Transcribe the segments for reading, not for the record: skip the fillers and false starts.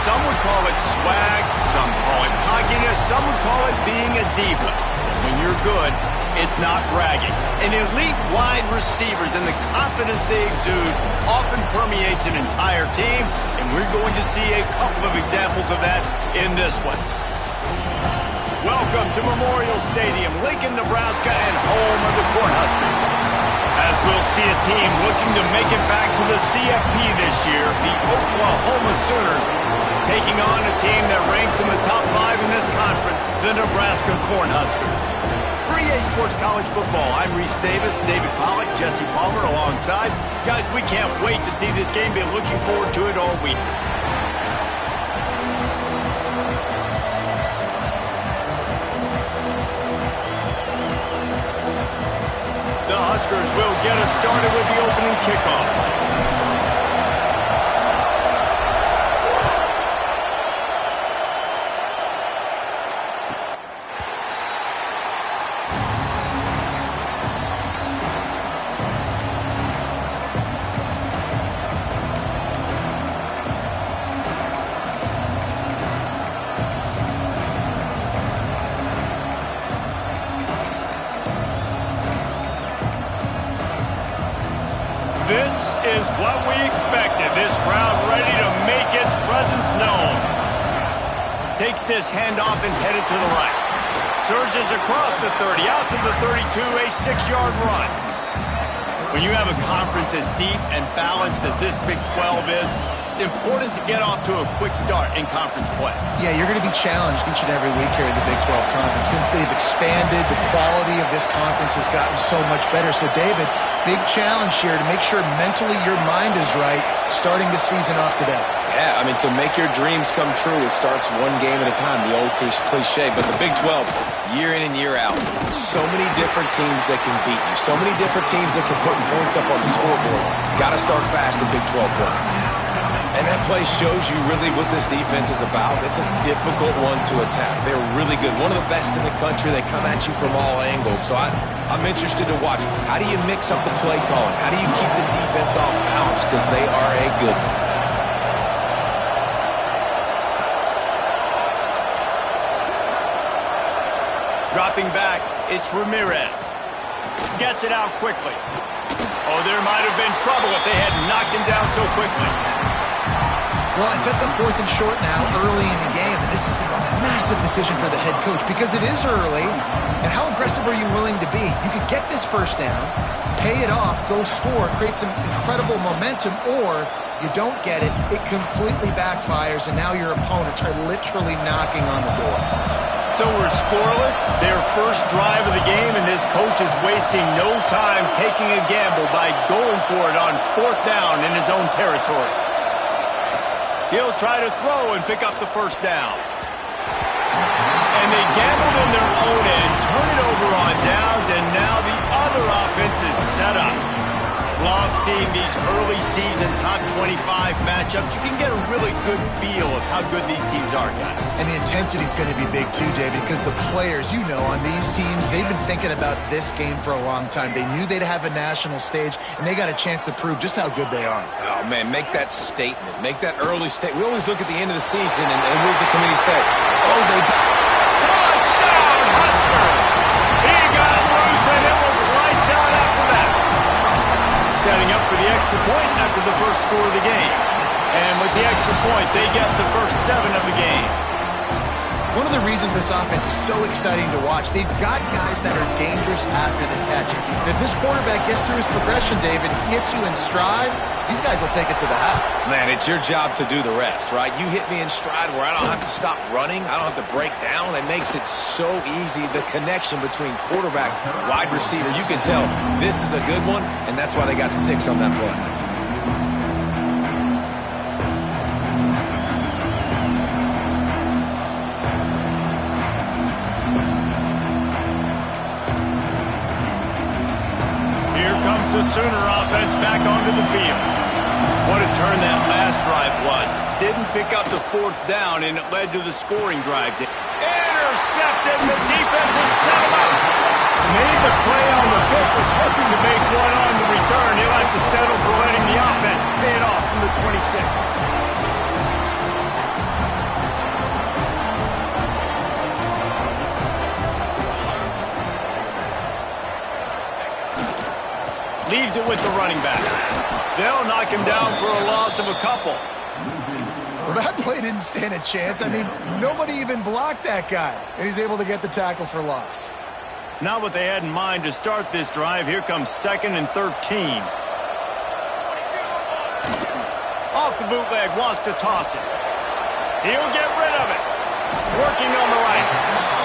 Some would call it swag, some call it cockiness, some would call it being a diva. But when you're good, it's not bragging. And elite wide receivers and the confidence they exude often permeates an entire team, and we're going to see a couple of examples of that in this one. Welcome to Memorial Stadium, Lincoln, Nebraska, and home of the Cornhuskers. As we'll see a team looking to make it back to the CFP this year, the Oklahoma Sooners taking on a team that ranks in the top 5 in this conference, the Nebraska Cornhuskers. For EA Sports College Football, I'm Reese Davis, David Pollack, Jesse Palmer alongside. Guys, we can't wait to see this game. Been looking forward to it all week. The Huskers will get us started with the opening kickoff. This is what we expected. This crowd ready to make its presence known. Takes this handoff and headed to the right. Surges across the 30, out to the 32, a 6-yard run. When you have a conference as deep and balanced as this Big 12 is, it's important to get off to a quick start in conference play. Yeah, you're going to be challenged each and every week here in the Big 12 Conference. Since they've expanded, the quality of this conference has gotten so much better. So, David, big challenge here to make sure mentally your mind is right starting the season off today. Yeah, I mean, to make your dreams come true, it starts one game at a time, the old cliche. But the Big 12, year in and year out, so many different teams that can beat you, so many different teams that can put points up on the scoreboard. Got to start fast in Big 12 play. And that play shows you really what this defense is about. It's a difficult one to attack. They're really good. One of the best in the country. They come at you from all angles. So I'm interested to watch. How do you mix up the play calling? How do you keep the defense off balance? Because they are a good one. Dropping back, it's Ramirez. Gets it out quickly. Oh, there might have been trouble if they had knocked him down so quickly. Well, it sets up 4th and short now early in the game, and this is now a massive decision for the head coach because it is early, and how aggressive are you willing to be? You could get this first down, pay it off, go score, create some incredible momentum, or you don't get it, it completely backfires, and now your opponents are literally knocking on the door. So we're scoreless, their first drive of the game, and this coach is wasting no time taking a gamble by going for it on 4th down in his own territory. He'll try to throw and pick up the first down. And they gambled in their own end, turn it over on downs, and now the other offense is set up. Love seeing these early season top 25 matchups. You can get a really good feel of how good these teams are, guys. And the intensity is going to be big too, David, because the players, you know, on these teams, they've been thinking about this game for a long time. They knew they'd have a national stage, and they got a chance to prove just how good they are. Oh, man, make that statement. Make that early statement. We always look at the end of the season, and what does the committee say? Oh, they... Touchdown, Husker! He got loose, and it was lights out after that. Setting up for the extra point after the first score of the game. And with the extra point, they get the first 7 of the game. One of the reasons this offense is so exciting to watch, they've got guys that are dangerous after the catch. And if this quarterback gets through his progression, David, hits you in stride, these guys will take it to the house. Man, it's your job to do the rest, right? You hit me in stride where I don't have to stop running. I don't have to break down. It makes it so easy. The connection between quarterback, wide receiver, you can tell this is a good one, and that's why they got 6 on that play. The Sooner offense back onto the field. What a turn that last drive was. Didn't pick up the 4th down, and it led to the scoring drive. Intercepted. The defense is set him up. Made the play on the pick. Was hoping to make one on the return. He'll have to settle for letting the offense pay it off from the 26. Leaves it with the running back. They'll knock him down for a loss of a couple. Well, that play didn't stand a chance. I mean, nobody even blocked that guy, and he's able to get the tackle for loss. Not what they had in mind to start this drive. Here comes 2nd and 13. Off the bootleg, wants to toss it. He'll get rid of it. Working on the right.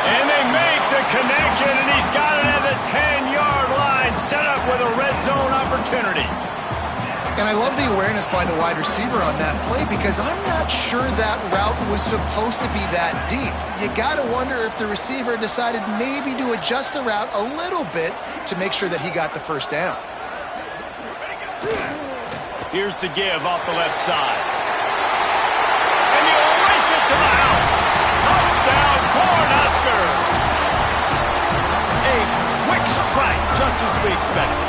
And they make the connection, and he's got it at the 10-yard line, set up with a red zone opportunity. And I love the awareness by the wide receiver on that play because I'm not sure that route was supposed to be that deep. You got to wonder if the receiver decided maybe to adjust the route a little bit to make sure that he got the first down. Here's the give off the left side. And he'll race it to the house. Touchdown, Cornhuskers. A quick strike, just as we expected.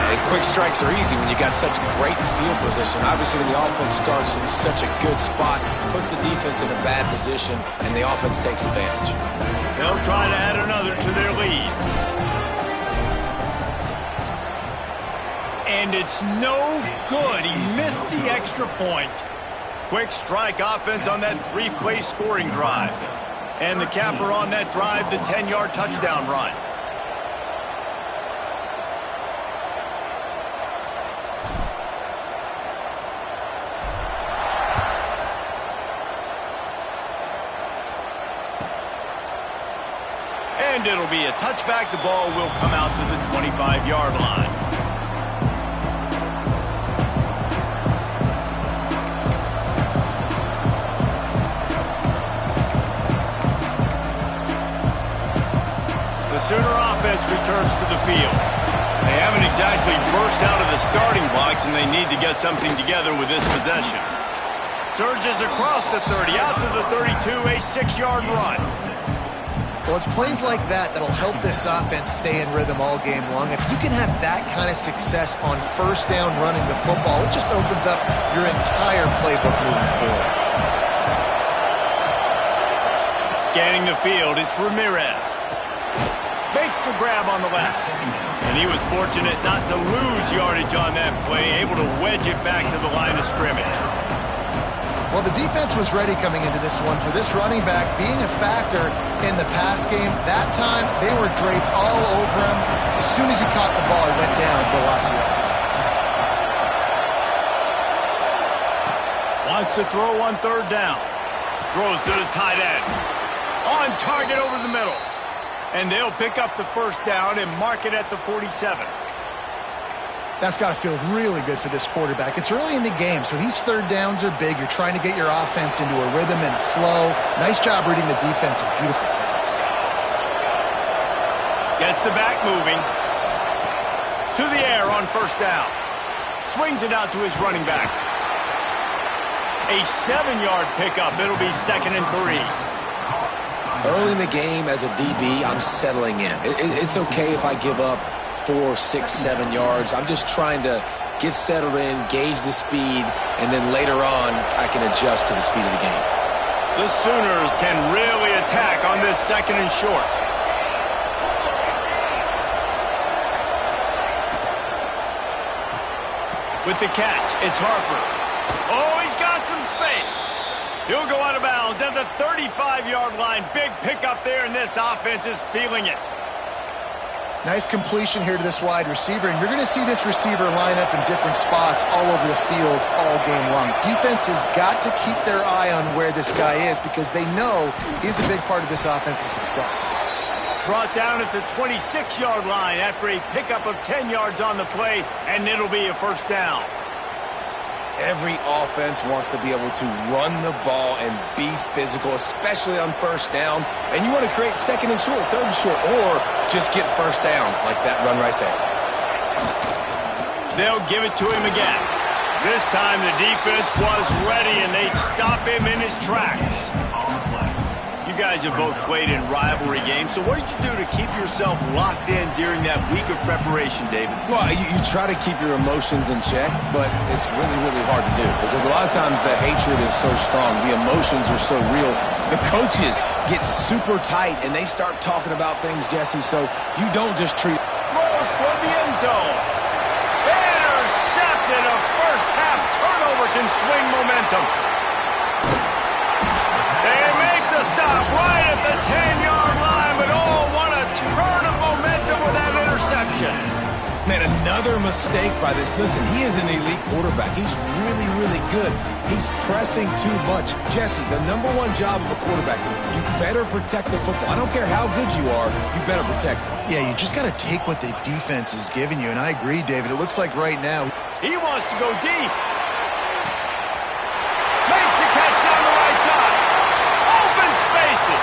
And quick strikes are easy when you got such great field position. Obviously, when the offense starts in such a good spot, puts the defense in a bad position, and the offense takes advantage. They'll try to add another to their lead. And it's no good. He missed the extra point. Quick strike offense on that 3-play scoring drive. And the capper on that drive, the 10-yard touchdown run. And it'll be a touchback. The ball will come out to the 25-yard line. The Sooner offense returns to the field. They haven't exactly burst out of the starting blocks, and they need to get something together with this possession. Surges across the 30, out to the 32, a 6-yard run. Well, it's plays like that that'll help this offense stay in rhythm all game long. If you can have that kind of success on first down running the football, it just opens up your entire playbook moving forward. Scanning the field, it's Ramirez. Makes the grab on the left. And he was fortunate not to lose yardage on that play, able to wedge it back to the line of scrimmage. Well, the defense was ready coming into this one for this running back being a factor in the pass game. That time, they were draped all over him. As soon as he caught the ball, he went down for loss of yards. Wants to throw on 3rd down. Throws to the tight end. On target over the middle. And they'll pick up the first down and mark it at the 47. That's got to feel really good for this quarterback. It's early in the game, so these 3rd downs are big. You're trying to get your offense into a rhythm and a flow. Nice job reading the defense. A beautiful pass. Gets the back moving. To the air on 1st down. Swings it out to his running back. A 7-yard pickup. It'll be 2nd and 3. Early in the game, as a DB, I'm settling in. It's okay if I give up 4, 6, 7 yards. I'm just trying to get settled in, gauge the speed, and then later on, I can adjust to the speed of the game. The Sooners can really attack on this 2nd and short. With the catch, it's Harper. Oh, he's got some space. He'll go out of bounds at the 35-yard line. Big pickup there, and this offense is feeling it. Nice completion here to this wide receiver, and you're going to see this receiver line up in different spots all over the field all game long. Defense has got to keep their eye on where this guy is because they know he's a big part of this offense's success. Brought down at the 26-yard line after a pickup of 10 yards on the play, and it'll be a first down. Every offense wants to be able to run the ball and be physical, especially on 1st down. And you want to create 2nd and short, 3rd and short, or just get first downs like that run right there. They'll give it to him again. This time the defense was ready, and they stop him in his tracks. You guys have both played in rivalry games, so what did you do to keep yourself locked in during that week of preparation, David? Well, you try to keep your emotions in check, but it's really, really hard to do because a lot of times the hatred is so strong. The emotions are so real. The coaches get super tight, and they start talking about things, Jesse, so you don't just treat... Throws toward the end zone. power can swing momentum. They make the stop right at the 10-yard line, but oh, what a turn of momentum with that interception. Man, another mistake by this. Listen, he is an elite quarterback. He's really, really good. He's pressing too much. Jesse, the #1 job of a quarterback, you better protect the football. I don't care how good you are, you better protect it. Yeah, you just got to take what the defense is giving you, and I agree, David. It looks like right now He wants to go deep. Makes the catch down the right side. Open spaces.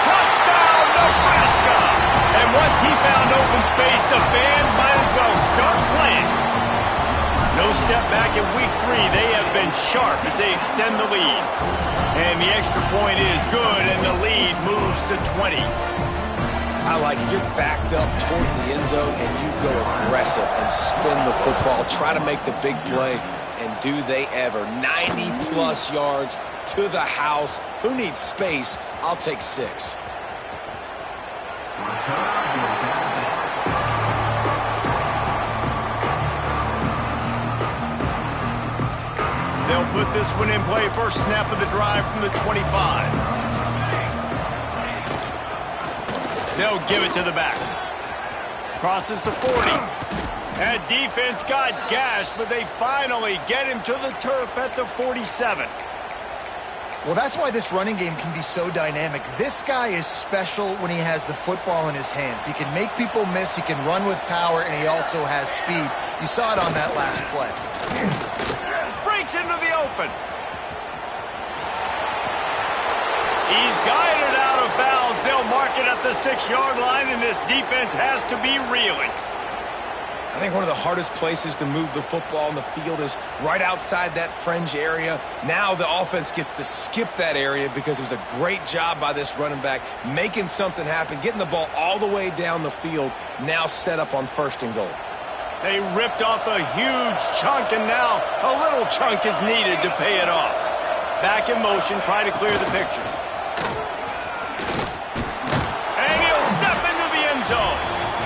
Touchdown, Nebraska. And once he found open space, the band might as well start playing. No step back in week 3. They have been sharp as they extend the lead. And the extra point is good, and the lead moves to 20. I like it. You're backed up towards the end zone, and you go aggressive and spin the football. Try to make the big play, and do they ever. 90-plus yards to the house. Who needs space? I'll take 6. They'll put this one in play. First snap of the drive from the 25. They'll give it to the back. Crosses to 40. That defense got gashed, but they finally get him to the turf at the 47. Well, that's why this running game can be so dynamic. This guy is special when he has the football in his hands. He can make people miss, he can run with power, and he also has speed. You saw it on that last play. Breaks into the open. He's guided out of bounds. They'll mark it at the 6-yard line, and this defense has to be reeling. I think one of the hardest places to move the football on the field is right outside that fringe area. Now the offense gets to skip that area because it was a great job by this running back making something happen, getting the ball all the way down the field, now set up on 1st and goal. They ripped off a huge chunk, and now a little chunk is needed to pay it off. Back in motion, try to clear the picture. And he'll step into the end zone.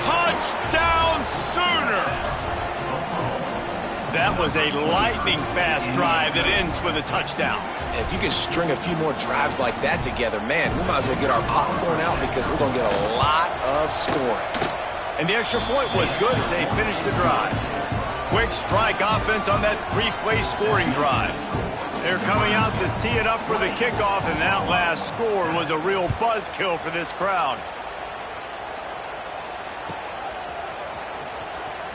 Touchdown, Sooners! That was a lightning-fast drive that ends with a touchdown. If you can string a few more drives like that together, man, we might as well get our popcorn out because we're going to get a lot of scoring. And the extra point was good as they finished the drive. Quick strike offense on that 3-play scoring drive. They're coming out to tee it up for the kickoff, and that last score was a real buzzkill for this crowd.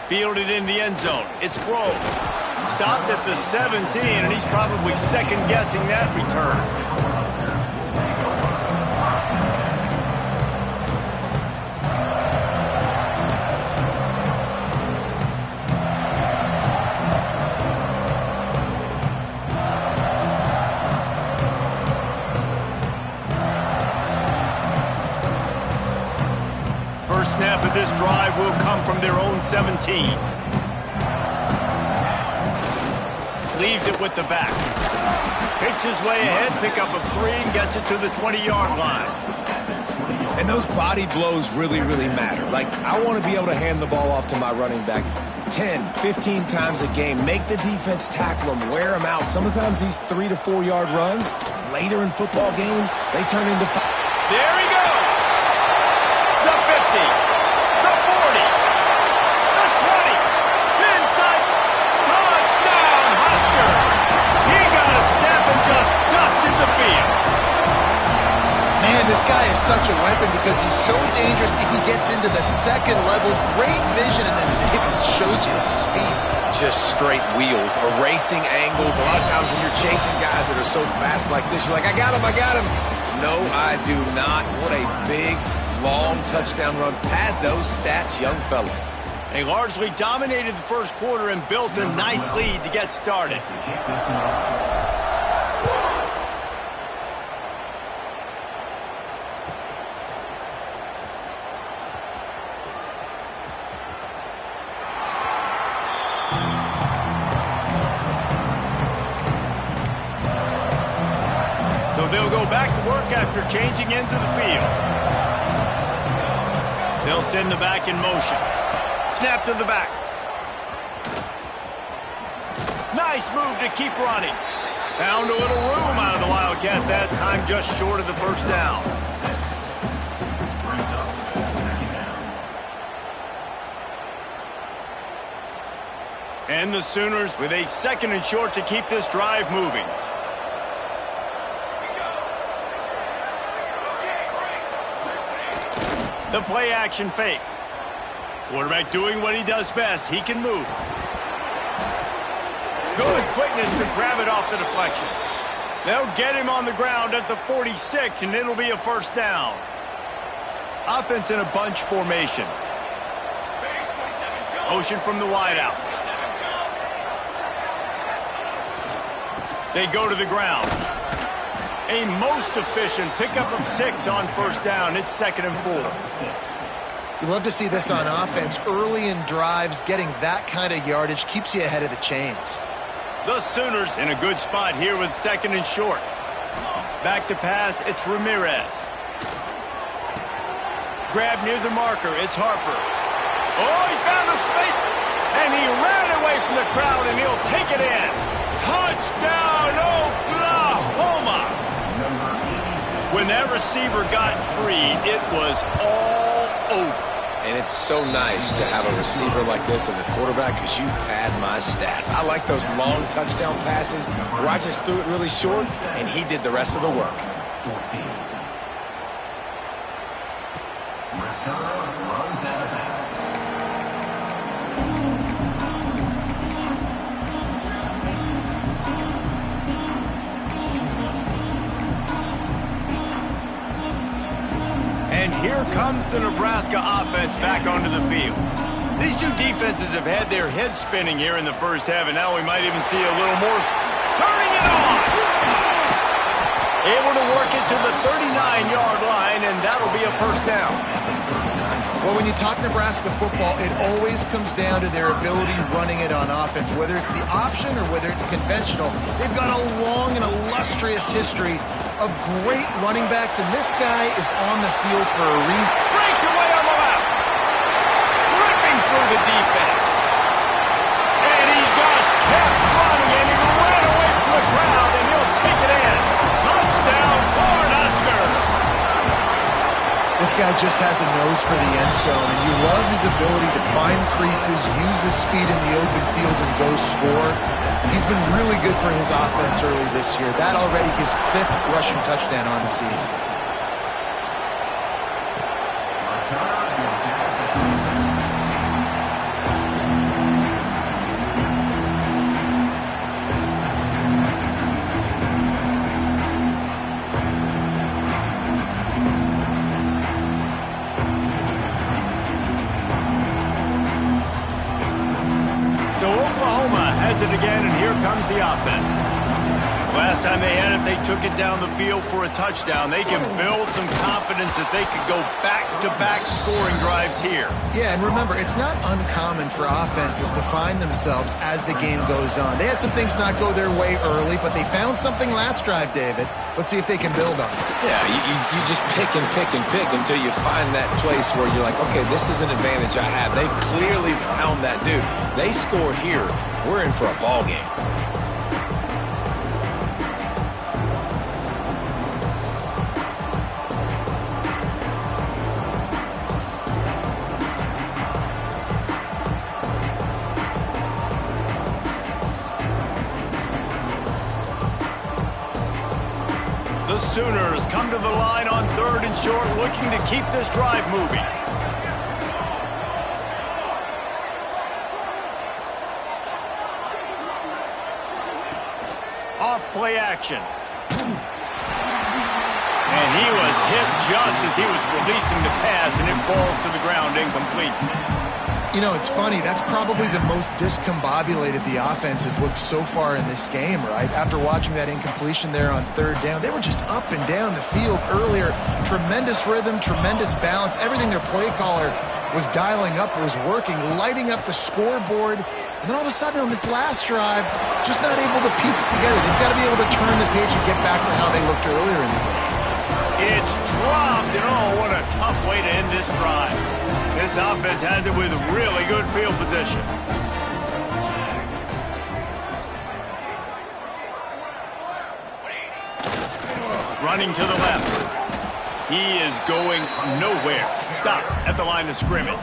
Fielded in the end zone. It's Grove. Stopped at the 17, and he's probably second-guessing that return. First snap of this drive will come from their own 17. Leaves it with the back. Picks his way ahead, pick up of 3, and gets it to the 20-yard line. And those body blows really, really matter. Like, I want to be able to hand the ball off to my running back 10, 15 times a game. Make the defense tackle them, wear them out. Sometimes these 3 to 4 yard runs, later in football games, they turn into 5. There he goes. The 50, the 40, the 20, inside, touchdown, Husker. He got a step and just dusted the field. Man, this guy is such a weapon because he's so dangerous if he gets into the second level. Great vision, and then David shows you the speed. Just straight wheels, erasing angles. A lot of times when you're chasing guys that are so fast like this, you're like, I got him, I got him. No, I do not. What a big, long touchdown run. Pad those stats, young fella. They largely dominated the first quarter and built a nice lead to get started. So they'll go back to work after changing into the field. They'll send the back in motion. Snap to the back. Not Nice move to keep running. Found a little room out of the Wildcat that time, just short of the first down. And the Sooners with a 2nd and short to keep this drive moving. The play action fake. Quarterback doing what he does best. He can move. Good quickness to grab it off the deflection. They'll get him on the ground at the 46, and it'll be a first down. Offense in a bunch formation. Motion from the wideout. They go to the ground. A most efficient pickup of 6 on first down. It's 2nd and 4. You love to see this on offense. Early in drives, getting that kind of yardage keeps you ahead of the chains. The Sooners in a good spot here with 2nd and short. Back to pass, it's Ramirez. Grab near the marker, it's Harper. Oh, he found a space, and he ran away from the crowd, and he'll take it in. Touchdown, Oklahoma! When that receiver got free, it was all over. And it's so nice to have a receiver like this as a quarterback because you pad my stats. I like those long touchdown passes where I just threw it really short, and he did the rest of the work. And here comes the Nebraska offense back onto the field. These two defenses have had their heads spinning here in the first half, and now we might even see a little more turning it on. Able to work it to the 39-yard line, and that'll be a first down. Well, when you talk Nebraska football, it always comes down to their ability running it on offense, whether it's the option or whether it's conventional. They've got a long and illustrious history of great running backs, and this guy is on the field for a reason. Breaks away on the left. Ripping through the defense. And he just kept running, and he ran away from the crowd, and he'll take it in. Touchdown, Cornhusker. This guy just has a nose for the end zone, and you love his ability to find creases, use his speed in the open field, and go score. He's been really good for his offense early this year. That already his 5th rushing touchdown on the season. So Oklahoma has it again, and here comes the offense. Last time they had it, they took it down the field for a touchdown. They can build some confidence that they could go back-to-back scoring drives here. Yeah, and remember, it's not uncommon for offenses to find themselves as the game goes on. They had some things not go their way early, but they found something last drive, David. Let's see if they can build on it. Yeah, you just pick and pick and pick until you find that place where you're like, okay, this is an advantage I have. They clearly found that dude. They score here, we're in for a ball game. The Sooners come to the line on 3rd and short, looking to keep this drive moving. Off play action. And he was hit just as he was releasing the pass, and it falls to the ground incomplete. You know, it's funny. That's probably the most discombobulated the offense has looked so far in this game, right? After watching that incompletion there on 3rd down, they were just up and down the field earlier. Tremendous rhythm, tremendous balance. Everything their play caller was dialing up was working, lighting up the scoreboard. And then all of a sudden on this last drive, just not able to piece it together. They've got to be able to turn the page and get back to how they looked earlier in the game. It's dropped, and oh, what a tough way to end this drive. This offense has it with really good field position. Running to the left. He is going nowhere. Stop at the line of scrimmage.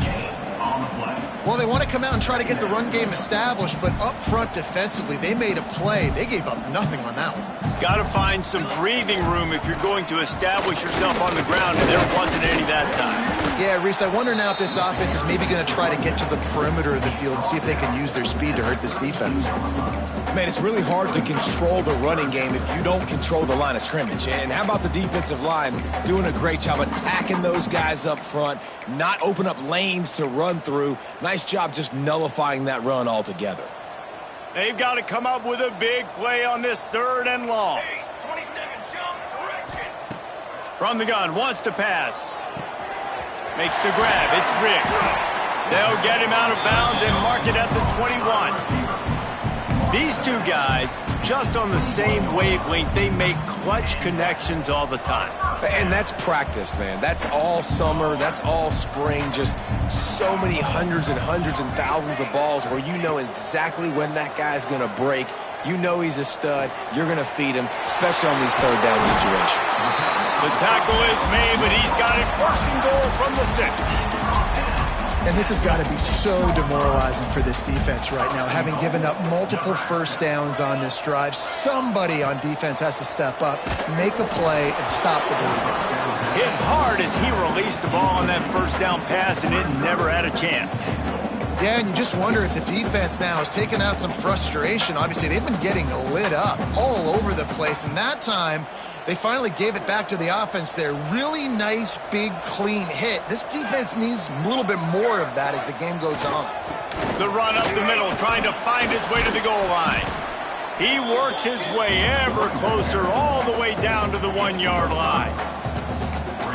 Well, they want to come out and try to get the run game established, but up front defensively, they made a play. They gave up nothing on that one. Got to find some breathing room if you're going to establish yourself on the ground, and there wasn't any that time. Yeah, Reese, I wonder now if this offense is maybe going to try to get to the perimeter of the field and see if they can use their speed to hurt this defense. Man, it's really hard to control the running game if you don't control the line of scrimmage. And how about the defensive line doing a great job attacking those guys up front, not open up lanes to run through. Nice job just nullifying that run altogether. They've got to come up with a big play on this 3rd and long. From the gun, wants to pass. Makes the grab. It's Riggs. They'll get him out of bounds and mark it at the 21. These two guys, just on the same wavelength, they make clutch connections all the time. And that's practice, man. That's all summer. That's all spring. Just so many hundreds and thousands of balls where you know exactly when that guy's going to break. You know he's a stud. You're going to feed him, especially on these 3rd down situations. The tackle is made, but he's got it 1st and goal from the 6. And this has got to be so demoralizing for this defense right now, having given up multiple 1st downs on this drive. Somebody on defense has to step up, make a play, and stop the bleeding. Hit hard as he released the ball on that 1st down pass, and it never had a chance. Yeah, and you just wonder if the defense now has taken out some frustration. Obviously, they've been getting lit up all over the place, and that time they finally gave it back to the offense there. Really nice, big, clean hit. This defense needs a little bit more of that as the game goes on. The run up the middle, trying to find his way to the goal line. He works his way ever closer, all the way down to the 1-yard line.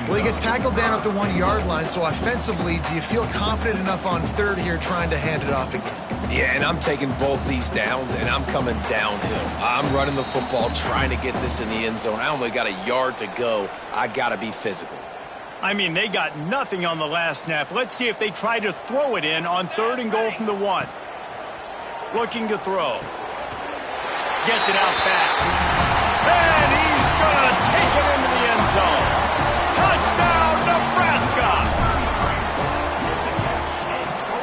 Well, he gets tackled down at the 1-yard line, so offensively, do you feel confident enough on 3rd here trying to hand it off again? Yeah, and I'm taking both these downs, and I'm coming downhill. I'm running the football, trying to get this in the end zone. I only got a yard to go. I got to be physical. I mean, they got nothing on the last snap. Let's see if they try to throw it in on 3rd and goal from the 1. Looking to throw. Gets it out fast. And he's going to take it into the end zone. Touchdown, Nebraska!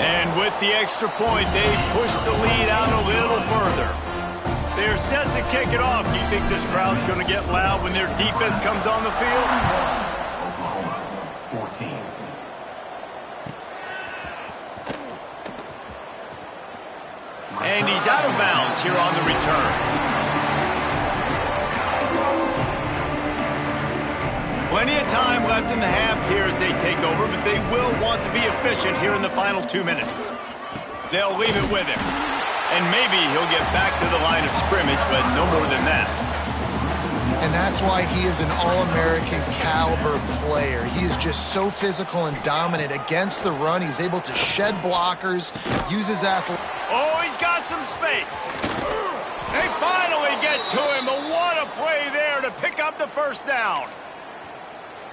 And with the extra point, they push the lead out a little further. They're set to kick it off. Do you think this crowd's going to get loud when their defense comes on the field? Oklahoma, 14. And he's out of bounds here on the return. Plenty of time left in the half here as they take over, but they will want to be efficient here in the final 2 minutes. They'll leave it with him. And maybe he'll get back to the line of scrimmage, but no more than that. And that's why he is an All-American caliber player. He is just so physical and dominant against the run. He's able to shed blockers, use his athlete. Oh, he's got some space. They finally get to him, but what a play there to pick up the 1st down.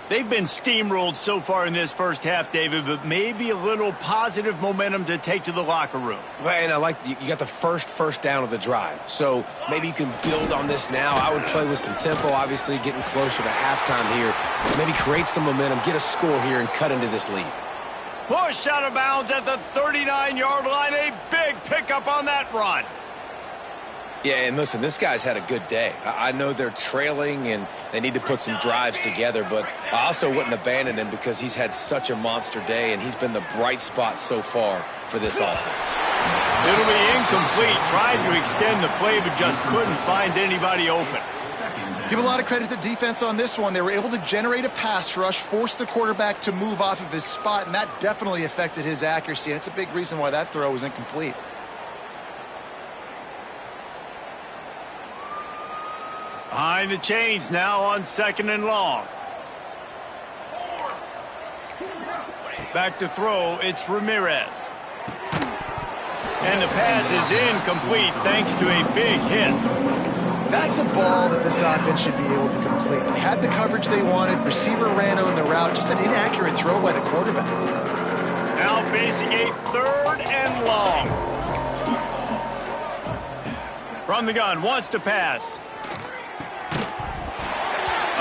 They've been steamrolled so far in this first half, David, but maybe a little positive momentum to take to the locker room. Well, and I like you got the first down of the drive, so maybe you can build on this now. I would play with some tempo, obviously, getting closer to halftime here. Maybe create some momentum, get a score here, and cut into this lead. Pushed out of bounds at the 39-yard line. A big pickup on that run. Yeah, and listen, this guy's had a good day. I know they're trailing and they need to put some drives together, but I also wouldn't abandon him because he's had such a monster day and he's been the bright spot so far for this offense. It'll be incomplete. Tried to extend the play, but just couldn't find anybody open. Give a lot of credit to the defense on this one. They were able to generate a pass rush, force the quarterback to move off of his spot, and that definitely affected his accuracy. And it's a big reason why that throw was incomplete. Behind the chains now on 2nd and long. Back to throw, it's Ramirez. And the pass is incomplete thanks to a big hit. That's a ball that this offense should be able to complete. They had the coverage they wanted. Receiver ran on the route. Just an inaccurate throw by the quarterback. Now facing a 3rd and long. From the gun, wants to pass.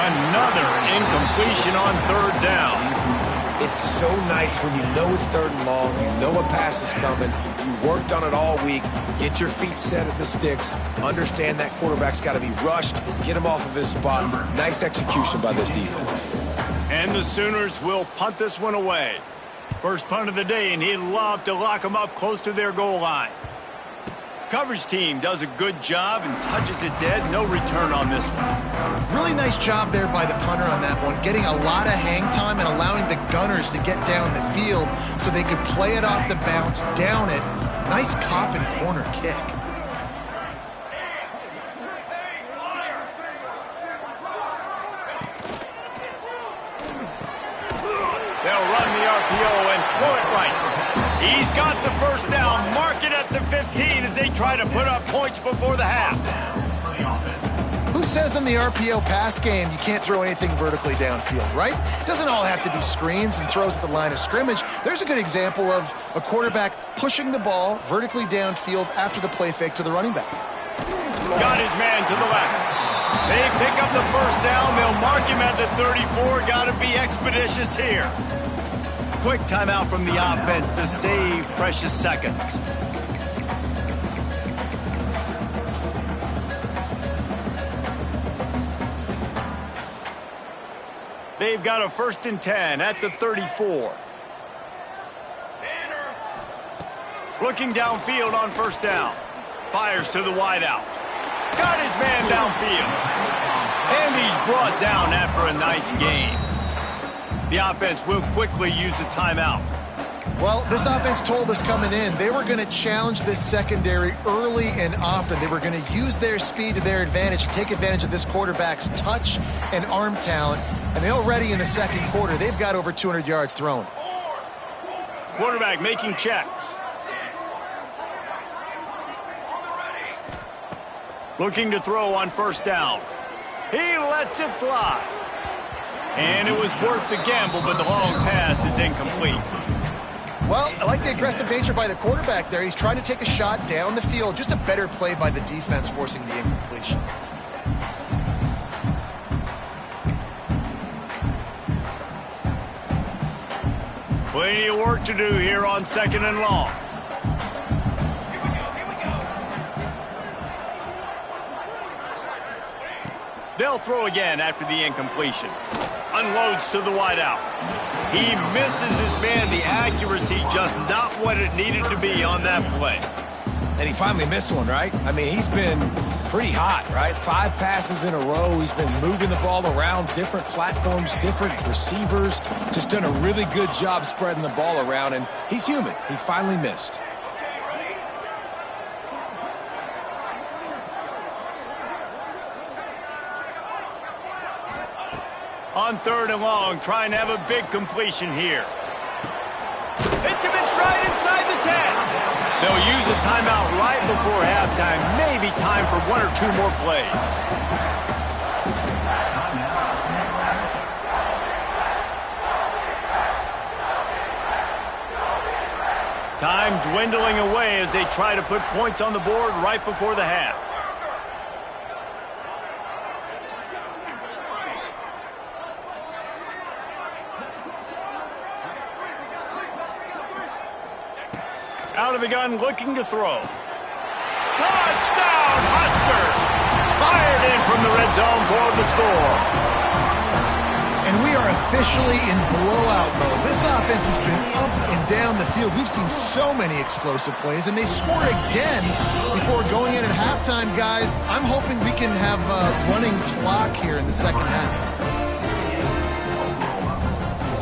Another incompletion on third down. It's so nice when you know it's third and long, you know a pass is coming, you worked on it all week, get your feet set at the sticks, understand that quarterback's got to be rushed, get him off of his spot. Nice execution by this defense. And the Sooners will punt this one away. First punt of the day, and he'd love to lock them up close to their goal line. Coverage team does a good job and touches it dead. No return on this one. Really nice job there by the punter on that one, getting a lot of hang time and allowing the gunners to get down the field so they could play it off the bounce, down it. Nice coffin corner kick. They'll run the RPO and throw it right. He's got the first down. Mark it at the 15 as they try to put up points before the half. Who says in the RPO pass game you can't throw anything vertically downfield, right? It doesn't all have to be screens and throws at the line of scrimmage. There's a good example of a quarterback pushing the ball vertically downfield after the play fake to the running back. Got his man to the left. They pick up the first down. They'll mark him at the 34. Got to be expeditious here. Quick timeout from the offense to save precious seconds. They've got a 1st and 10 at the 34. Looking downfield on first down. Fires to the wideout. Got his man downfield. And he's brought down after a nice gain. The offense will quickly use a timeout. Well, this offense told us coming in they were going to challenge this secondary early and often. They were going to use their speed to their advantage and take advantage of this quarterback's touch and arm talent. And they already in the second quarter, they've got over 200 yards thrown. Quarterback making checks. Looking to throw on first down. He lets it fly. And it was worth the gamble, but the long pass is incomplete. Well, I like the aggressive nature by the quarterback there. He's trying to take a shot down the field. Just a better play by the defense forcing the incompletion. Plenty of work to do here on 2nd and long. They'll throw again after the incompletion. Unloads to the wideout. He misses his man. The accuracy just not what it needed to be on that play. And he finally missed one, right? I mean, he's been pretty hot, right? 5 passes in a row. He's been moving the ball around, different platforms, different receivers. Just done a really good job spreading the ball around, and he's human. He finally missed. On 3rd and long, trying to have a big completion here. Hits him in stride inside the 10. They'll use a timeout right before halftime. Maybe time for 1 or 2 more plays. Time dwindling away as they try to put points on the board right before the half. Out of the gun, looking to throw. Touchdown, Huskers! Fired in from the red zone for the score. And we are officially in blowout mode. This offense has been up and down the field. We've seen so many explosive plays, and they score again before going in at halftime, guys. I'm hoping we can have a running clock here in the second half.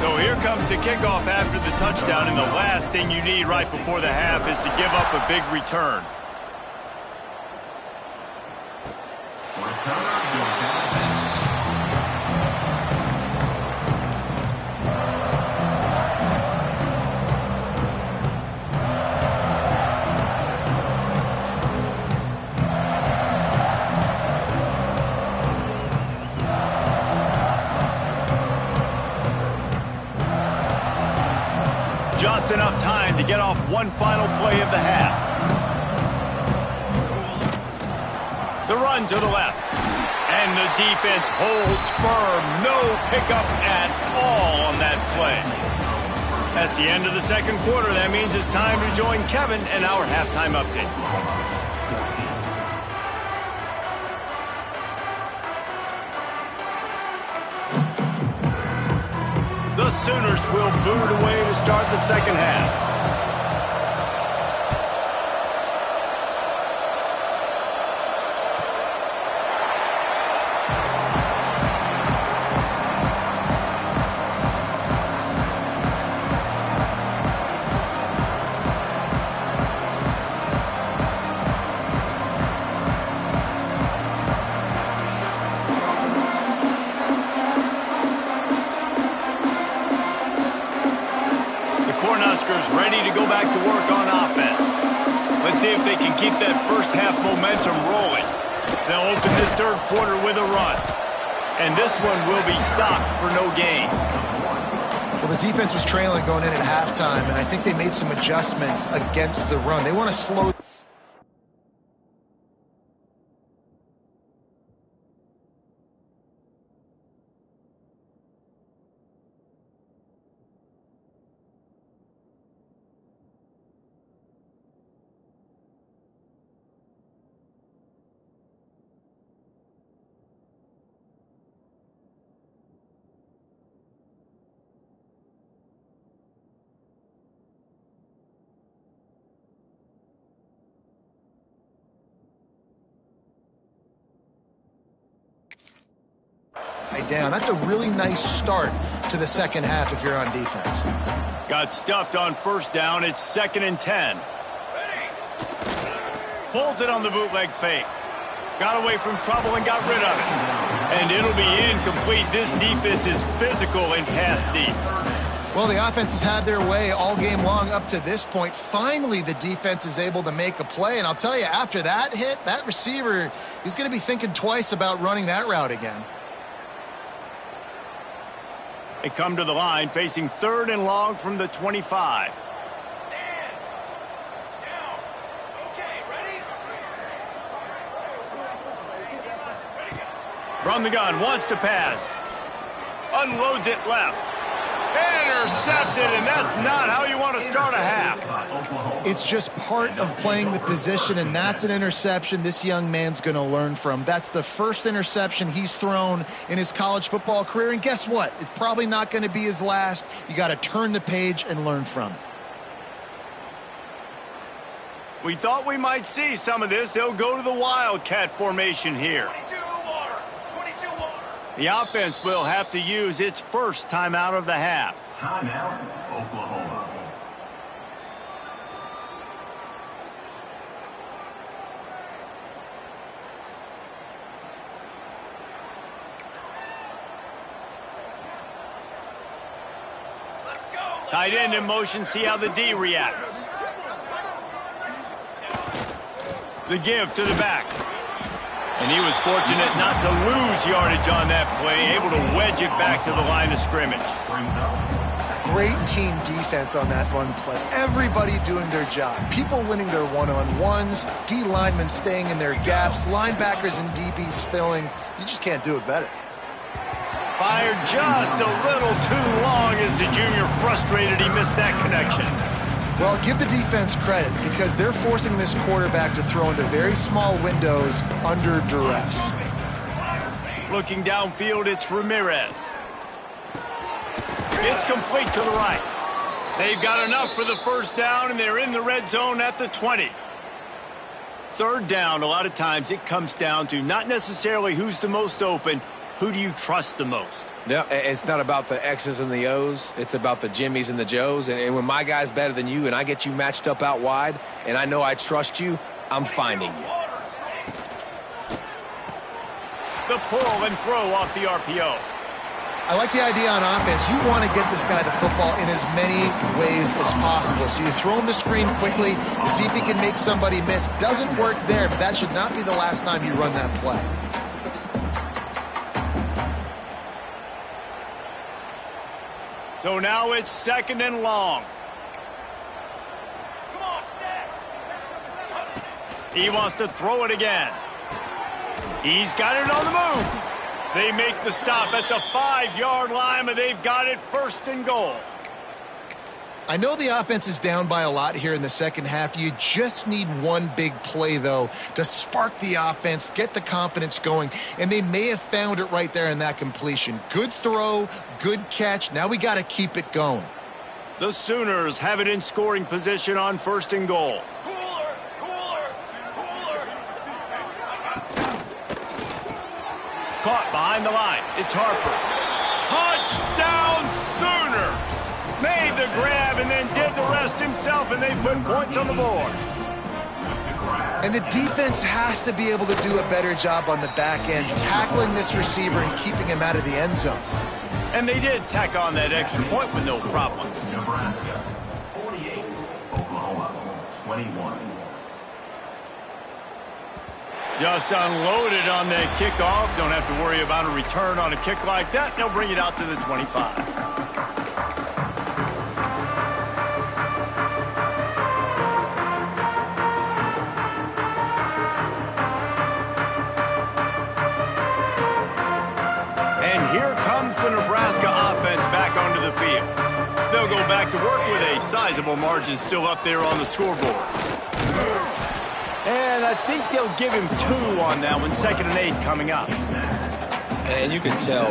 So here comes the kickoff after the touchdown, and the last thing you need right before the half is to give up a big return. Just enough time to get off one final play of the half. The run to the left. And the defense holds firm. No pickup at all on that play. That's the end of the second quarter. That means it's time to join Kevin in our halftime update. The Sooners will boot away to start the second half. Ready to go back to work on offense. Let's see if they can keep that first half momentum rolling. They'll open this third quarter with a run. And this one will be stopped for no gain. Well, the defense was trailing going in at halftime, and I think they made some adjustments against the run. They want to slow. Down. That's a really nice start to the second half if you're on defense. Got stuffed on first down. It's 2nd and 10. Pulls it on the bootleg fake. Got away from trouble and got rid of it. And it'll be incomplete. This defense is physical and pass deep. Well, the offense has had their way all game long up to this point. Finally, the defense is able to make a play. And I'll tell you, after that hit, that receiver is going to be thinking twice about running that route again. They come to the line facing 3rd and long from the 25. Stand. Down. Okay, ready? From the gun, wants to pass. Unloads it left. Intercepted, and that's not how you want to start a half. It's just part of playing the position, and that's an interception this young man's going to learn from. That's the first interception he's thrown in his college football career, and guess what? It's probably not going to be his last. You got to turn the page and learn from it. We thought we might see some of this. They'll go to the Wildcat formation here. 22 water. 22 water. The offense will have to use its first timeout of the half. Timeout, Oklahoma. Let's go. Tight end in motion, see how the D reacts. The give to the back. And he was fortunate not to lose yardage on that play, able to wedge it back to the line of scrimmage. Great team defense on that run play. Everybody doing their job. People winning their one-on-ones, D linemen staying in their gaps, linebackers and DBs filling. You just can't do it better. Fired just a little too long as the junior frustrated he missed that connection. Well, give the defense credit because they're forcing this quarterback to throw into very small windows under duress. Looking downfield, it's Ramirez. It's complete to the right. They've got enough for the first down, and they're in the red zone at the 20. 3rd down, a lot of times it comes down to not necessarily who's the most open, who do you trust the most? No, it's not about the X's and the O's. It's about the Jimmies and the Joes. And when my guy's better than you and I get you matched up out wide and I know I trust you, I'm finding you. The pull and throw off the RPO. I like the idea on offense. You want to get this guy the football in as many ways as possible. So you throw him the screen quickly to see if he can make somebody miss. Doesn't work there, but that should not be the last time you run that play. So now it's 2nd and long. Come on, set. He wants to throw it again. He's got it on the move. They make the stop at the 5-yard line, but they've got it 1st and goal. I know the offense is down by a lot here in the second half. You just need one big play, though, to spark the offense, get the confidence going, and they may have found it right there in that completion. Good throw, good catch. Now we got to keep it going. The Sooners have it in scoring position on 1st and goal. Cooler, cooler, cooler. Caught behind the line. It's Harper. Touchdown Sooners! Made the grab and then did the rest himself, and they put points on the board. And the defense has to be able to do a better job on the back end, tackling this receiver and keeping him out of the end zone. And they did tack on that extra point with no problem. Nebraska 48, Oklahoma 21. Just unloaded on that kickoff. Don't have to worry about a return on a kick like that. They'll bring it out to the 25. The Nebraska offense back onto the field. They'll go back to work with a sizable margin still up there on the scoreboard. And I think they'll give him 2 on that one, 2nd and 8 coming up. And you can tell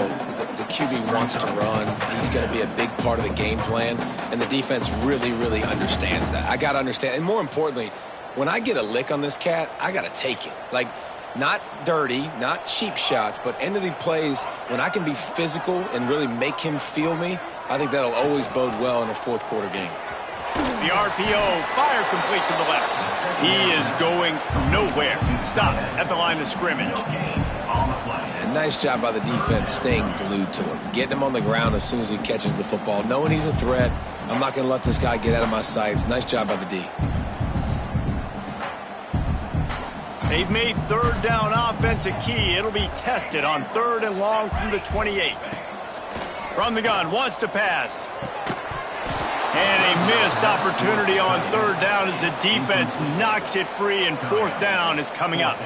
the QB wants to run. He's going to be a big part of the game plan, and the defense really, really understands that. I got to understand, and more importantly, when I get a lick on this cat, I got to take it. Like, not dirty, not cheap shots, but end of the plays, when I can be physical and really make him feel me, I think that'll always bode well in a 4th quarter game. The RPO, fire complete to the left. He is going nowhere. Stop at the line of scrimmage. And nice job by the defense staying glued to him, getting him on the ground as soon as he catches the football, knowing he's a threat. I'm not going to let this guy get out of my sights. Nice job by the D. They've made 3rd down offense a key. It'll be tested on 3rd and long from the 28. From the gun, wants to pass. And a missed opportunity on 3rd down as the defense knocks it free, and 4th down is coming up.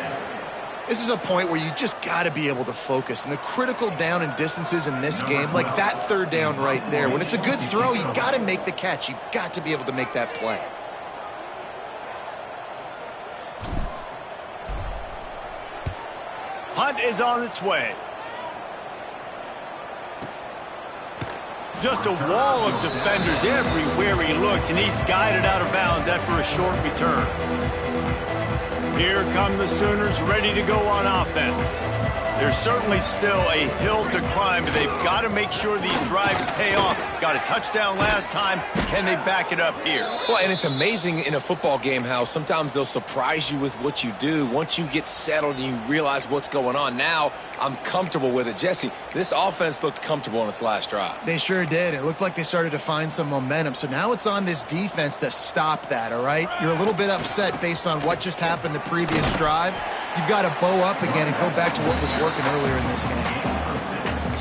This is a point where you just got to be able to focus. And the critical down and distances in this game, like that 3rd down right there, when it's a good throw, you got to make the catch. You've got to be able to make that play. Punt is on its way. Just a wall of defenders everywhere he looks, and he's guided out of bounds after a short return. Here come the Sooners ready to go on offense. There's certainly still a hill to climb, but they've got to make sure these drives pay off. Got a touchdown last time. Can they back it up here? Well, and it's amazing in a football game how sometimes they'll surprise you with what you do. Once you get settled and you realize what's going on, now I'm comfortable with it. Jesse, this offense looked comfortable on its last drive. They sure did. It looked like they started to find some momentum. So now it's on this defense to stop that, all right? You're a little bit upset based on what just happened the previous drive. You've got to bow up again and go back to what was working earlier in this game.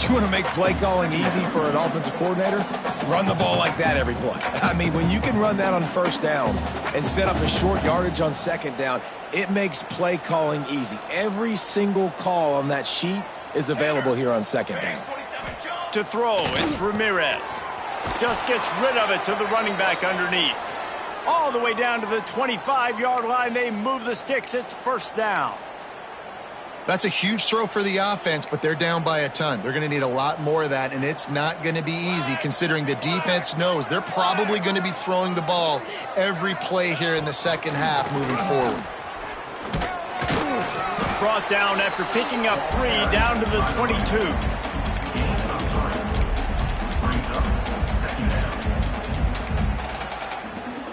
You want to make play calling easy for an offensive coordinator? Run the ball like that every play. I mean, when you can run that on 1st down and set up a short yardage on 2nd down, it makes play calling easy. Every single call on that sheet is available here on 2nd down. To throw, it's Ramirez. Just gets rid of it to the running back underneath. All the way down to the 25-yard line. They move the sticks. It's 1st down. That's a huge throw for the offense, but they're down by a ton. They're going to need a lot more of that, and it's not going to be easy considering the defense knows they're probably going to be throwing the ball every play here in the second half moving forward. Brought down after picking up 3 down to the 22.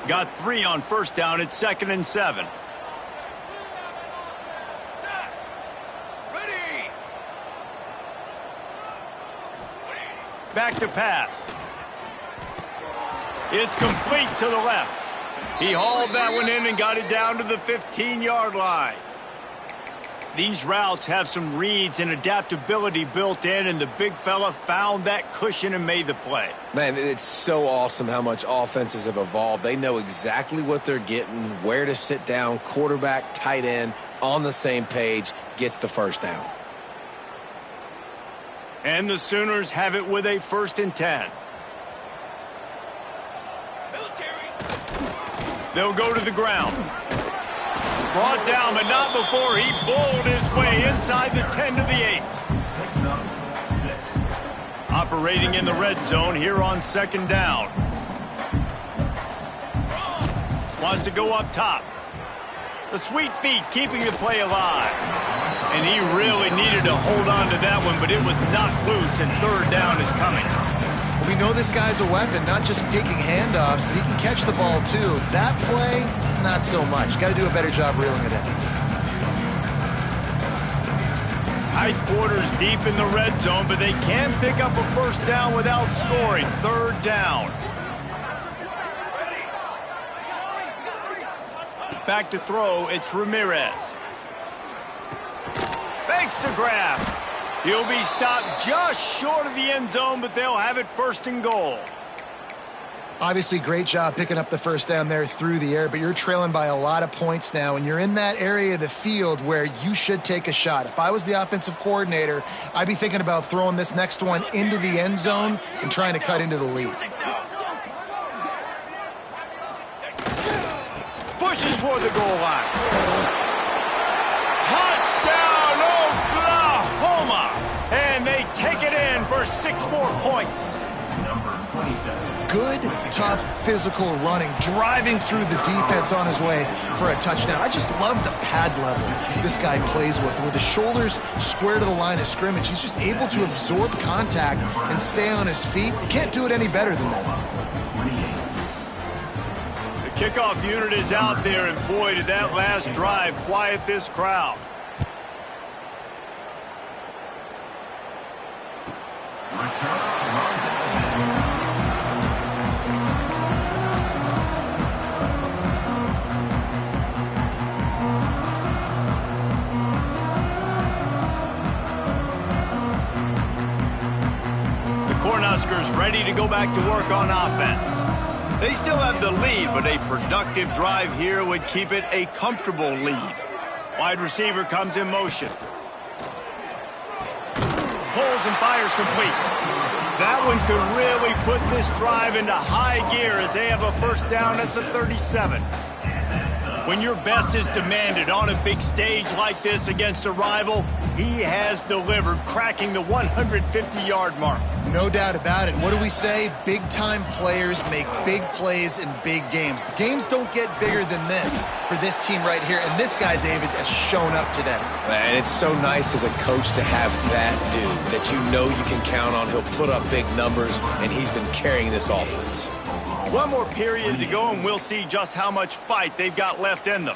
Got 3 on 1st down. It's 2nd and 7. Set. Ready. Back to pass. It's complete to the left. He hauled that one in and got it down to the 15-yard line. These routes have some reads and adaptability built in, and the big fella found that cushion and made the play. Man, it's so awesome how much offenses have evolved. They know exactly what they're getting, where to sit down, quarterback, tight end, on the same page, gets the 1st down. And the Sooners have it with a 1st and 10. They'll go to the ground. Brought down, but not before he bowled his way inside the 10 to the 8. Operating in the red zone here on 2nd down. Wants to go up top. The sweet feet keeping the play alive. And he really needed to hold on to that one, but it was knocked loose, and 3rd down is coming. Well, we know this guy's a weapon, not just taking handoffs, but he can catch the ball too. That play, not so much. Got to do a better job reeling it in. Tight quarters deep in the red zone, but they can pick up a 1st down without scoring. 3rd down. Back to throw, it's Ramirez. Fakes to grab. He'll be stopped just short of the end zone, but they'll have it 1st and goal. Obviously, great job picking up the 1st down there through the air, but you're trailing by a lot of points now, and you're in that area of the field where you should take a shot. If I was the offensive coordinator, I'd be thinking about throwing this next one into the end zone and trying to cut into the lead. Pushes for the goal line. Touchdown, Oklahoma! And they take it in for 6 more points. Good, tough, physical running, driving through the defense on his way for a touchdown. I just love the pad level this guy plays with his shoulders square to the line of scrimmage. He's just able to absorb contact and stay on his feet. Can't do it any better than that. The kickoff unit is out there, and boy, did that last drive quiet this crowd. Cornhuskers ready to go back to work on offense. They still have the lead, but a productive drive here would keep it a comfortable lead. Wide receiver comes in motion. Pulls and fires complete. That one could really put this drive into high gear as they have a 1st down at the 37. When your best is demanded on a big stage like this against a rival, he has delivered, cracking the 150-yard mark. No doubt about it. What do we say? Big-time players make big plays in big games. The games don't get bigger than this for this team right here, and this guy, David, has shown up today. And it's so nice as a coach to have that dude that you know you can count on. He'll put up big numbers, and he's been carrying this offense. One more period to go, and we'll see just how much fight they've got left in them.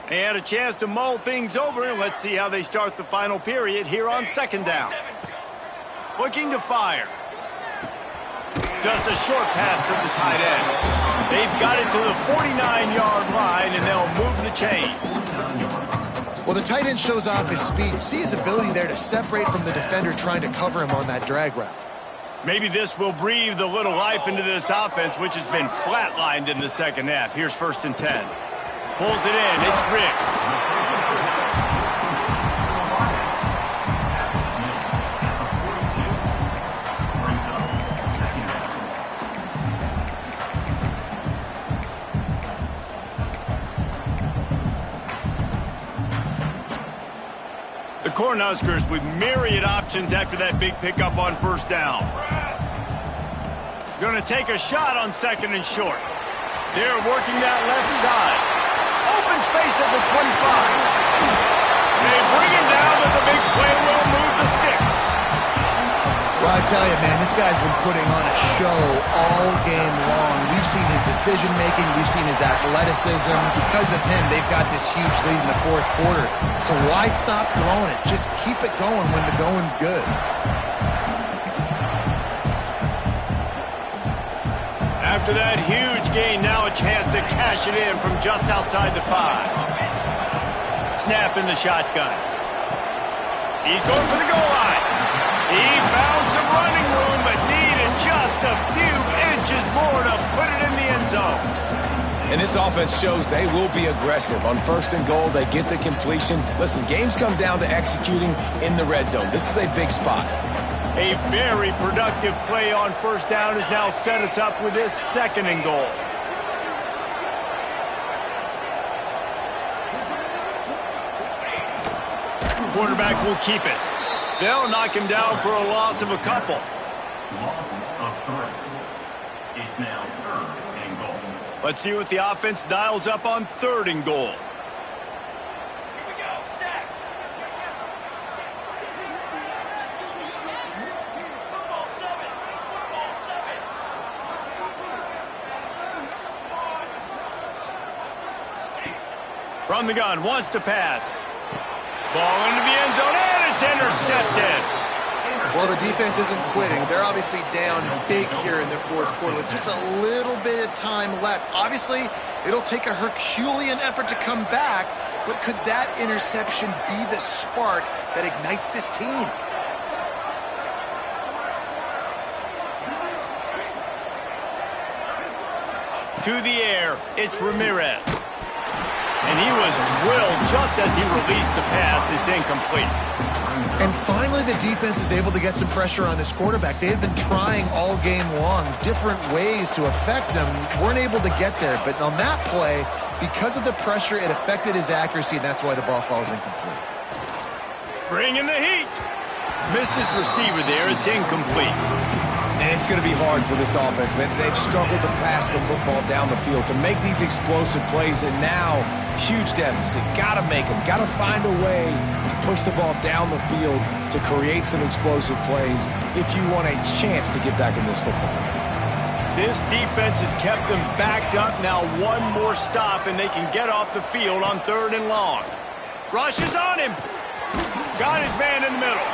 They had a chance to mull things over, and let's see how they start the final period here on 2nd down. Looking to fire. Just a short pass to the tight end. They've got it to the 49-yard line, and they'll move the chains. Well, the tight end shows off his speed. See his ability there to separate from the defender trying to cover him on that drag route. Maybe this will breathe a little life into this offense, which has been flatlined in the 2nd half. Here's 1st and 10. Pulls it in. It's Riggs. The Cornhuskers with myriad options after that big pickup on 1st down. Going to take a shot on 2nd and short. They're working that left side. Open space at the 25. They bring him down, but the big play will move the sticks. Well, I tell you, man, this guy's been putting on a show all game long. We've seen his decision-making. We've seen his athleticism. Because of him, they've got this huge lead in the 4th quarter. So why stop throwing it? Just keep it going when the going's good. After that huge gain, now a chance to cash it in from just outside the 5. Snap in the shotgun. He's going for the goal line. He found some running room, but needed just a few inches more to put it in the end zone. And this offense shows they will be aggressive. On 1st and goal, they get the completion. Listen, games come down to executing in the red zone. This is a big spot. A very productive play on 1st down has now set us up with this 2nd and goal. Quarterback will keep it. They'll knock him down for a loss of a couple. Loss of 3. It's now 3rd and goal. Let's see what the offense dials up on 3rd and goal. Here we go. Set. Football 7. Football 7. From the gun, wants to pass. Ball into the end zone, and it's intercepted. Well, the defense isn't quitting. They're obviously down big here in the 4th quarter with just a little bit of time left. Obviously, it'll take a Herculean effort to come back, but could that interception be the spark that ignites this team? To the air, it's Ramirez. And he was drilled just as he released the pass. It's incomplete. And finally, the defense is able to get some pressure on this quarterback. They had been trying all game long different ways to affect him. Weren't able to get there. But on that play, because of the pressure, it affected his accuracy, and that's why the ball falls incomplete. Bringing the heat. Missed his receiver there. It's incomplete. And it's going to be hard for this offense, man. They've struggled to pass the football down the field, to make these explosive plays, and now, huge deficit. Got to make them. Got to find a way to push the ball down the field to create some explosive plays if you want a chance to get back in this football game. This defense has kept them backed up. Now one more stop, and they can get off the field on 3rd and long. Rush is on him. Got his man in the middle.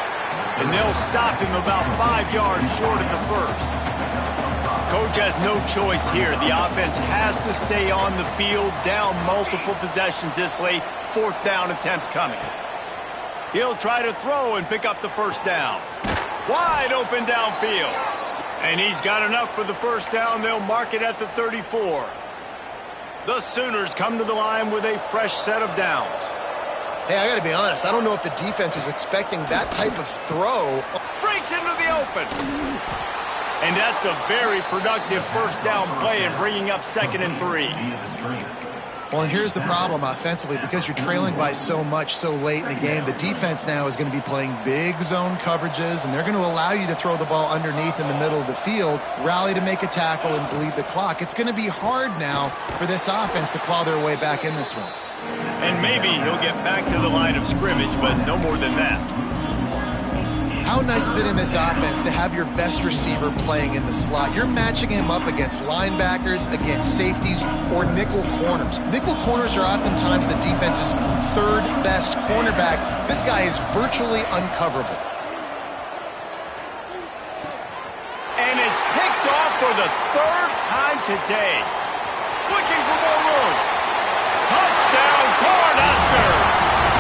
And they'll stop him about 5 yards short of the 1st. Coach has no choice here. The offense has to stay on the field, down multiple possessions this late. 4th down attempt coming. He'll try to throw and pick up the 1st down. Wide open downfield. And he's got enough for the 1st down. They'll mark it at the 34. The Sooners come to the line with a fresh set of downs. Hey, I got to be honest. I don't know if the defense was expecting that type of throw. Breaks into the open. And that's a very productive 1st down play and bringing up 2nd and 3. Well, and here's the problem offensively. Because you're trailing by so much so late in the game, the defense now is going to be playing big zone coverages, and they're going to allow you to throw the ball underneath in the middle of the field, rally to make a tackle, and bleed the clock. It's going to be hard now for this offense to claw their way back in this one. And maybe he'll get back to the line of scrimmage, but no more than that. How nice is it in this offense to have your best receiver playing in the slot? You're matching him up against linebackers, against safeties, or nickel corners. Nickel corners are oftentimes the defense's 3rd best cornerback. This guy is virtually uncoverable. And it's picked off for the 3rd time today. Looking for more room. Touchdown, Cornhuskers!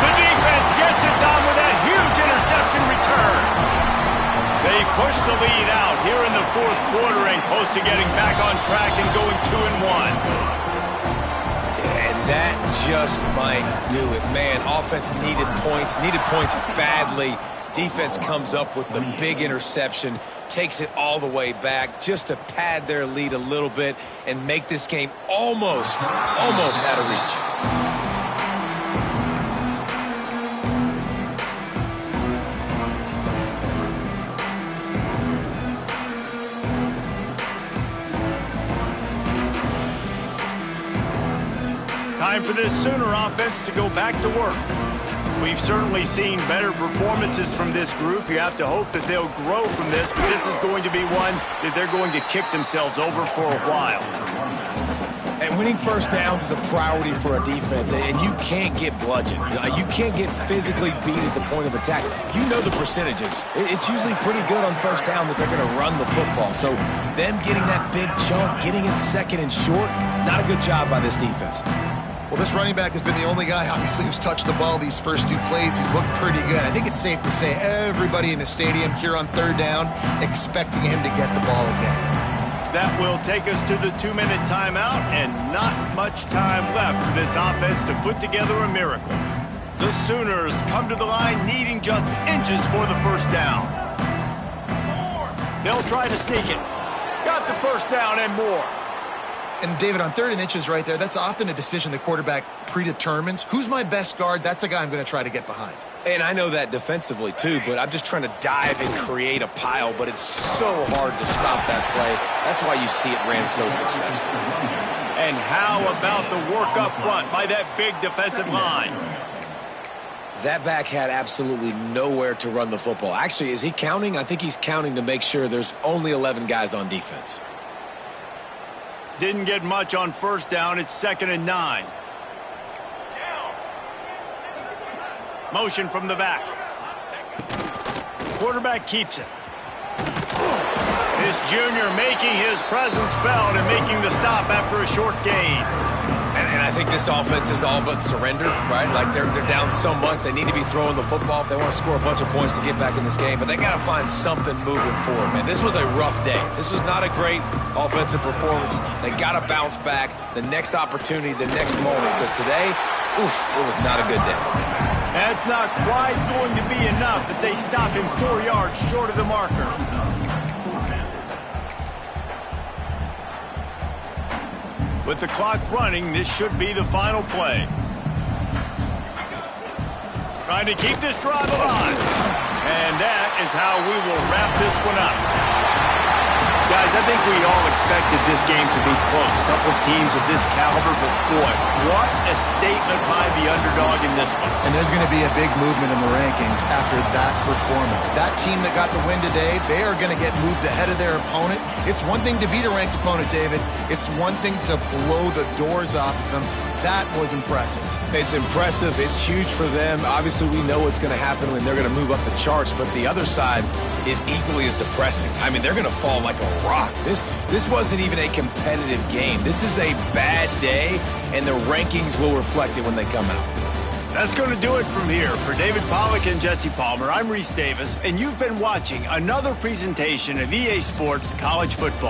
The defense gets it done with a huge interception return. They push the lead out here in the 4th quarter and close to getting back on track and going 2-1. And that just might do it. Man, offense needed points badly. Defense comes up with the big interception, takes it all the way back just to pad their lead a little bit and make this game almost out of reach. Time for this Sooner offense to go back to work. We've certainly seen better performances from this group. You have to hope that they'll grow from this, but this is going to be one that they're going to kick themselves over for a while. And winning 1st downs is a priority for a defense, and you can't get bludgeoned. You can't get physically beat at the point of attack. You know the percentages. It's usually pretty good on 1st down that they're going to run the football. So them getting that big chunk, getting it 2nd and short, not a good job by this defense. Well, this running back has been the only guy, obviously, who's touched the ball these first 2 plays. He's looked pretty good. I think it's safe to say everybody in the stadium here on 3rd down expecting him to get the ball again. That will take us to the 2-minute timeout, and not much time left for this offense to put together a miracle. The Sooners come to the line needing just inches for the first down. They'll try to sneak it. Got the first down and more. And David, on 3rd and inches right there, that's often a decision the quarterback predetermines. Who's my best guard? That's the guy I'm going to try to get behind. And I know that defensively, too, but I'm just trying to dive and create a pile, but it's so hard to stop that play. That's why you see it ran so successful. And how about the work up front by that big defensive line? That back had absolutely nowhere to run the football. Actually, is he counting? I think he's counting to make sure there's only 11 guys on defense. Didn't get much on first down. It's 2nd and 9. Motion from the back. Quarterback keeps it. This junior making his presence felt and making the stop after a short gain. And I think this offense is all but surrendered, right? Like they're down so much, they need to be throwing the football if they want to score a bunch of points to get back in this game. But they got to find something moving forward, man. This was a rough day. This was not a great offensive performance. They got to bounce back the next opportunity, the next moment. Because today, oof, it was not a good day. That's not quite going to be enough as they stop him 4 yards short of the marker. With the clock running, this should be the final play. Trying to keep this drive alive. And that is how we will wrap this one up. Guys, I think we all expected this game to be close. Couple teams of this caliber, but boy, what a statement by the underdog in this one. And there's going to be a big movement in the rankings after that performance. That team that got the win today, they are going to get moved ahead of their opponent. It's one thing to beat a ranked opponent, David. It's one thing to blow the doors off of them. That was impressive. It's impressive. It's huge for them. Obviously, we know what's going to happen when they're going to move up the charts, but the other side is equally as depressing. I mean, they're going to fall like a rock. This wasn't even a competitive game. This is a bad day, and the rankings will reflect it when they come out. That's going to do it from here. For David Pollack and Jesse Palmer, I'm Reese Davis, and you've been watching another presentation of EA Sports College Football.